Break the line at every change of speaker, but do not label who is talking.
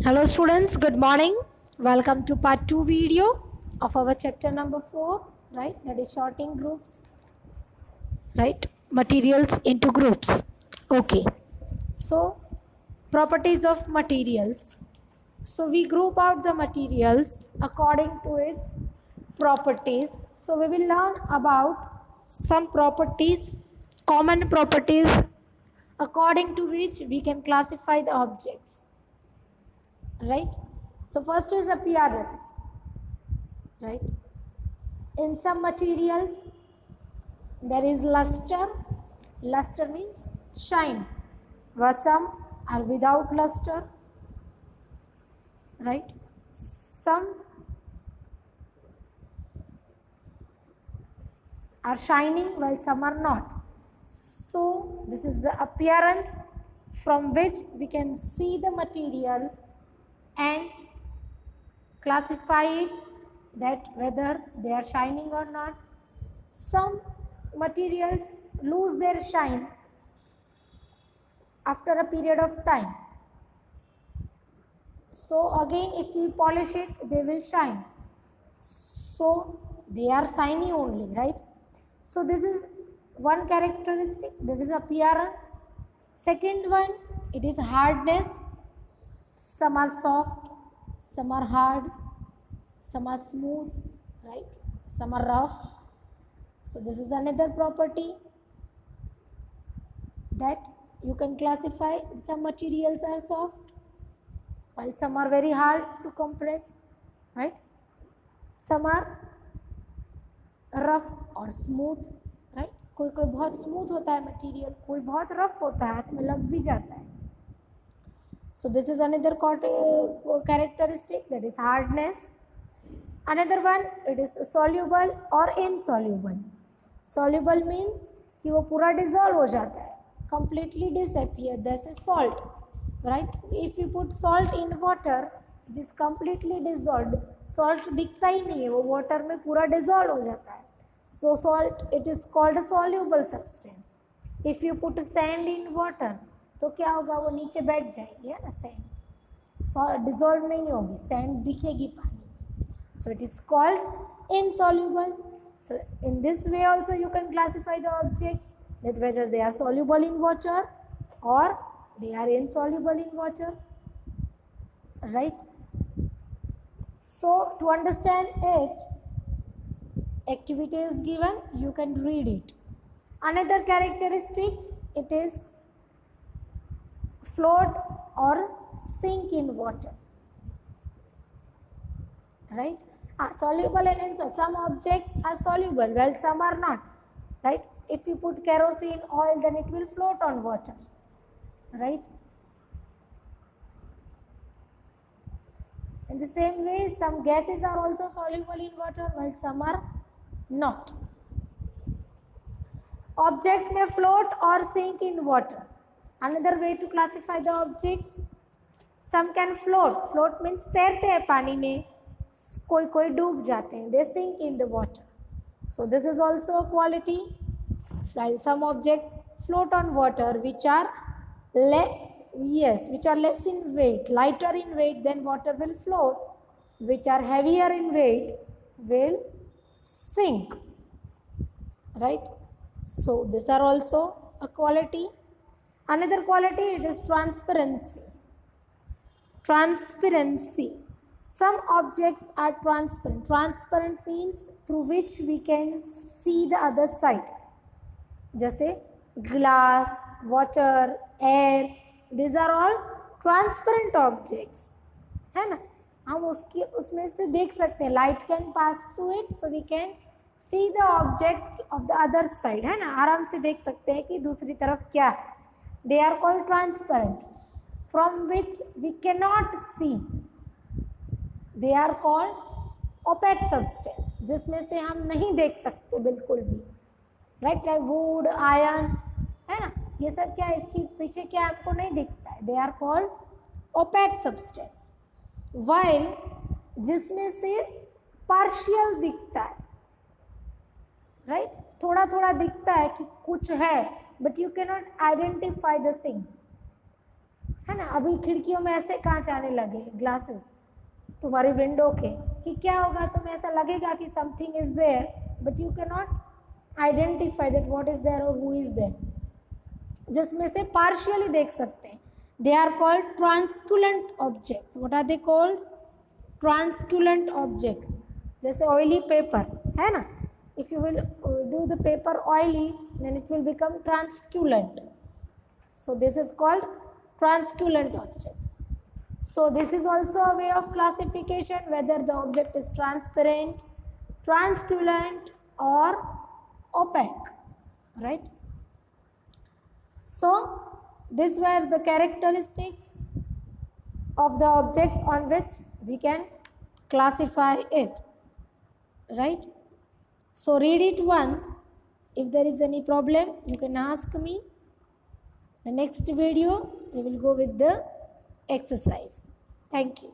Hello students, good morning. Welcome to part 2 video of our chapter number 4, right? That is sorting groups, right? Materials into groups. Okay. So, properties of materials. So, we group out the materials according to its properties. So, we will learn about some properties, common properties according to which we can classify the objects, right? So first is appearance, right? In some materials there is luster. Luster means shine, while some are without luster, right? Some are shining while some are not. So this is the appearance from which we can see the material and classify it, that whether they are shining or not. Some materials lose their shine after a period of time. So again, if we polish it, they will shine. So they are shiny only, right? So this is one characteristic, that is appearance. Second one, it is hardness. Some are soft, some are hard, some are smooth, right? Some are rough. So this is another property that you can classify. Some materials are soft while some are very hard to compress, right? Some are rough or smooth, right? कोई कोई बहुत smooth होता है material, कोई बहुत rough होता है, हाथ में लग भी जाता है. So this is another characteristic, that is hardness. Another one, it is soluble or insoluble. Soluble means कि वो पूरा dissolve हो जाता है, completely disappear. This is salt, right? If you put salt in water, it is completely dissolved. Salt दिखता ही नहीं है, वो water में पूरा dissolve हो जाता है. So salt, it is called a soluble substance. If you put sand in water, तो क्या होगा, वो नीचे बैठ जाएगी, है ना. sand dissolve नहीं होगी, sand दिखेगी पानी. So it is called insoluble. So in this way also you can classify the objects, that whether they are soluble in water or they are insoluble in water, right? So to understand it, activity is given, you can read it. Another characteristics, it is float or sink in water, right? Soluble and insoluble. Some objects are soluble while some are not, right? If you put kerosene oil, then it will float on water, right? In the same way, some gases are also soluble in water while some are not. Objects may float or sink in water. Another way to classify the objects, some can float. Float means तैरते हैं पानी में, कोई कोई डूब जाते हैं, they sink in the water. So this is also a quality. While some objects float on water, which are less in weight, lighter in weight than water will float, which are heavier in weight will sink, right? So these are also a quality. Another quality, it is transparency. Transparency. Some objects are transparent. Transparent means through which we can see the other side. जैसे glass, water, air, these are all transparent objects, है ना. हम उसमें से देख सकते हैं. Light can pass through it, so we can see the objects of the other side, है ना. आराम से देख सकते हैं कि दूसरी तरफ क्या है. They are called transparent, from which we cannot see. They are called opaque substance, जिसमें से हम नहीं देख सकते बिल्कुल भी, right? Like wood, iron, है ना. ये सब क्या है, इसके पीछे क्या आपको नहीं दिखता है. They are called opaque substance. While जिसमें से partial दिखता है, right? थोड़ा थोड़ा दिखता है कि कुछ है, but you cannot identify the thing. है ना। अभी खिड़कियों में ऐसे कांच आने लगे, ग्लासेस तुम्हारी विंडो के, कि क्या होगा, तुम्हें ऐसा लगेगा कि something is there, but you can not identify that what is there और हु इज देयर, जिसमें से पार्शियली देख सकते हैं। They are called translucent objects. What are they called? Translucent objects. जैसे ऑयली पेपर है ना, if you will do the paper oily then it will become translucent, so this is called transculent objects. So this is also a way of classification whether the object is transparent, transculent or opaque, right? So these were the characteristics of the objects on which we can classify it, right? So read it once. If there is any problem you can ask me. The next video we will go with the exercise. Thank you.